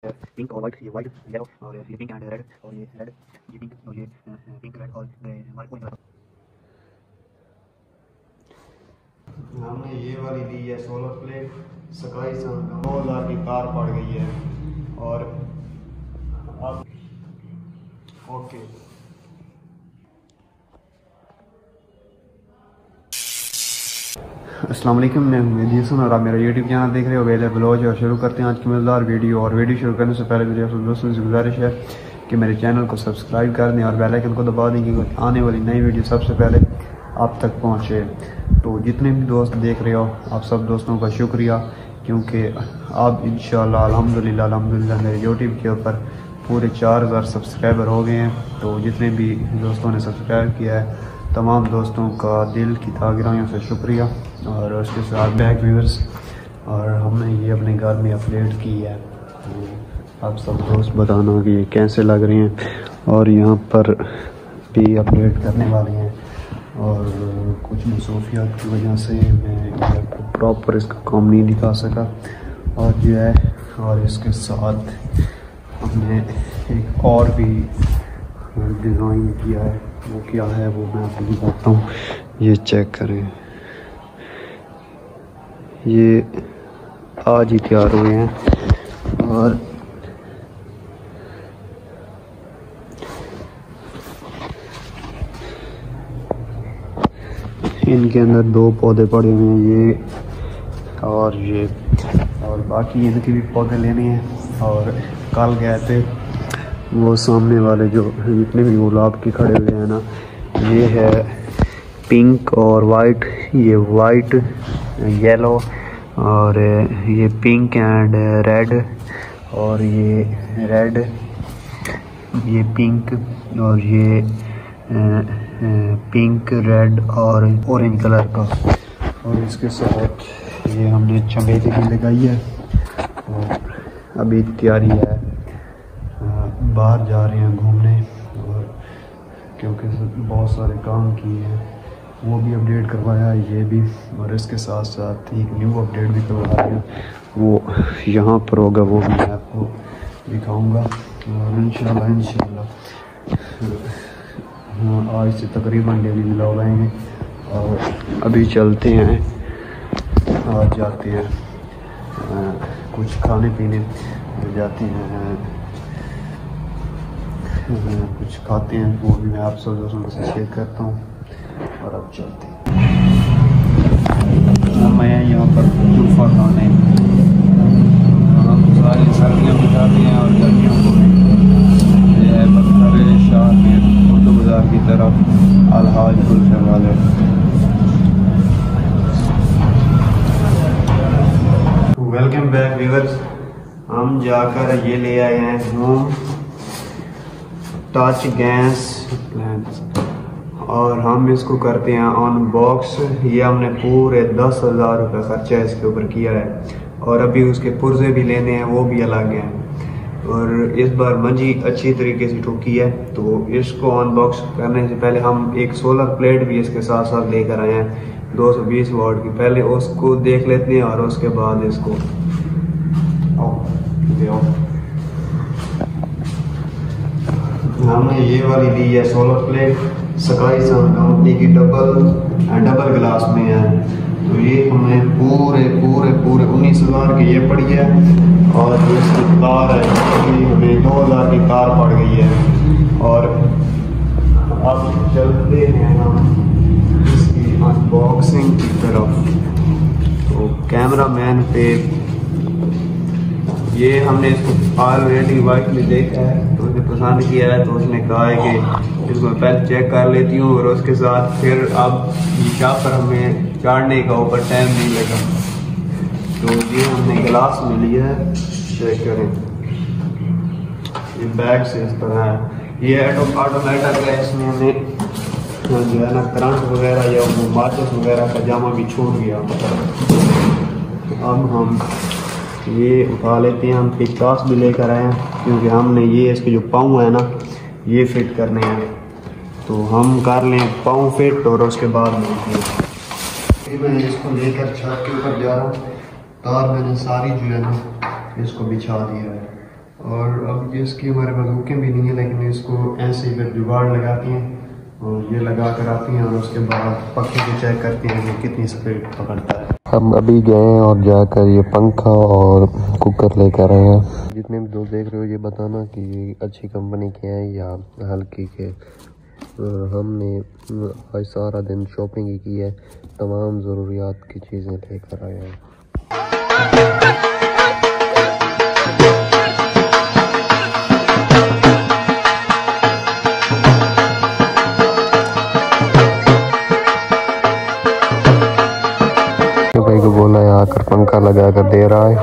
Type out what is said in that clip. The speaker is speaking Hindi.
पिंक और वाइट, ये वाइट येलो और ये पिंक एंड रेड, और ये रेड, ये पिंक और ये पिंक रेड और वाइट। हमने ये वाली दी है सोलर प्लेट स्काई सन 2000 की कार पड़ गई है। और अब ओके अस्सलाम वालेकुम, मैं मेहदी हसन और आप मेरा यूट्यूब चैनल देख रहे हो वेले ब्लॉग। और शुरू करते हैं आज की मज़ेदार वीडियो। और वीडियो शुरू करने से पहले मेरे आप दोस्तों से गुजारिश है कि मेरे चैनल को सब्सक्राइब कर दें और बेल आइकन को दबा दें कि आने वाली नई वीडियो सबसे पहले आप तक पहुंचे। तो जितने भी दोस्त देख रहे हो आप सब दोस्तों का शुक्रिया, क्योंकि आप इंशाल्लाह अल्हम्दुलिल्लाह मेरे यूट्यूब के ऊपर पूरे 4000 सब्सक्राइबर हो गए हैं। तो जितने भी दोस्तों ने सब्सक्राइब किया है तमाम दोस्तों का दिल की गहराइयों से शुक्रिया। और उसके साथ बैक व्यूअर्स, और हमने ये अपने घर में अपडेट की है, तो आप सब दोस्त बताना कि ये कैसे लग रहे हैं। और यहाँ पर भी अपडेट करने वाले हैं, और कुछ मसरूफियात की वजह से मैं आपको प्रॉपर इसका काम नहीं दिखा सका। और जो है, और इसके साथ हमने एक और भी डिज़ाइन किया है, वो क्या है वो मैं आपको दिखाता हूँ। ये चेक करें, ये आज ही तैयार हुए हैं। और इनके अंदर 2 पौधे पड़े हुए हैं, ये और ये, और बाकी इनके भी पौधे लेने हैं। और कल गए थे वो सामने वाले जो जितने भी गुलाब के खड़े हुए हैं ना, ये है पिंक और वाइट, ये वाइट येलो, और ये पिंक एंड रेड, और ये रेड, ये पिंक, और ये पिंक रेड और ऑरेंज कलर का। और इसके साथ ये हमने चमेली भी लगाई है। और अभी तैयारी है, बाहर जा रहे हैं घूमने, और क्योंकि बहुत सारे काम किए हैं वो भी अपडेट करवाया है, ये भी। और इसके साथ साथ एक न्यू अपडेट भी करवा रहे हैं, वो यहाँ पर होगा, वो भी मैं आपको दिखाऊंगा। और इंशाल्लाह आज से तकरीबन डेली व्लॉग आएंगे। और अभी चलते हैं, आज जाते हैं कुछ खाने पीने जाते हैं, कुछ खाते हैं, वो भी मैं आप सब दोस्तों से शेयर करता हूँ। और अब चलते हैं, हम आए यहाँ पर तूफा खाने। हम सारी सर्दियों में जाते हैं और गर्मियों को भी। ये है पत्थर शाह में उर्दू बाज़ार की तरफ अलहाज कुल्फे वाले। वेलकम बैक व्यूअर्स, हम जाकर ये ले आए हैं होम टच गैस प्लांट्स, और हम इसको करते हैं अनबॉक्स। ये हमने पूरे 10,000 रुपये खर्चा इसके ऊपर किया है, और अभी उसके पुर्जे भी लेने हैं, वो भी अलग हैं। और इस बार मंजी अच्छी तरीके से ठुकी है, तो इसको अनबॉक्स करने से पहले हम एक सोलर प्लेट भी इसके साथ साथ लेकर आए हैं 220 वाट की। पहले उसको देख लेते हैं और उसके बाद इसको हमने ये वाली दी है सोलर प्लेट स्काई सन कंपनी की, डबल ग्लास में है। तो ये हमें पूरे 19,000 की ये पड़ी है। और जो इसकी कार है हमें 2000 की कार पड़ गई है। और अब चलते हैं हम इसकी अनबॉक्सिंग की तरफ। तो कैमरा मैन पे ये हमने इसको ऑलरेडी वाइट में देखा है, तो उसने पसंद किया है, तो उसने कहा है कि इसको पहले चेक कर लेती हूँ, और उसके साथ फिर अब यहाँ पर हमें चढ़ने का ऊपर टाइम नहीं लगा। तो ये हमने गिलास में लिया है, चेक करें, ये बैग से इस तरह है। ये ऑटोमेटिक है, इसमें हमें जो है ना करंट वगैरह या माचिस वगैरह का जामा भी छूट गया। अब हम ये उठा लेते हैं, हम पिकास भी लेकर आए हैं, क्योंकि हमने ये इसके जो पाँव है ना ये फिट करने हैं। तो हम कर लें पाँव फिट, और उसके बाद मैं इसको लेकर छत के ऊपर जा रहा हूँ। तार मैंने सारी जो है ना इसको बिछा दिया है। क्योंकि इसकी हमारे पास हुकें भी नहीं है, लेकिन इसको ऐसे ही फिर जुगाड़ लगाती हैं और ये लगा कर आती हैं और उसके बाद पक्के को चेक करती हैं कि कितनी स्पीड पकड़ता है। हम अभी गए हैं और जाकर ये पंखा और कुकर लेकर आए हैं। जितने भी दोस्त देख रहे हो ये बताना कि ये अच्छी कंपनी के हैं या हल्की के। हमने आज सारा दिन शॉपिंग ही की है, तमाम ज़रूरियात की चीज़ें लेकर आए हैं। भाई को बोला है आकर पंखा लगा कर दे रहा है।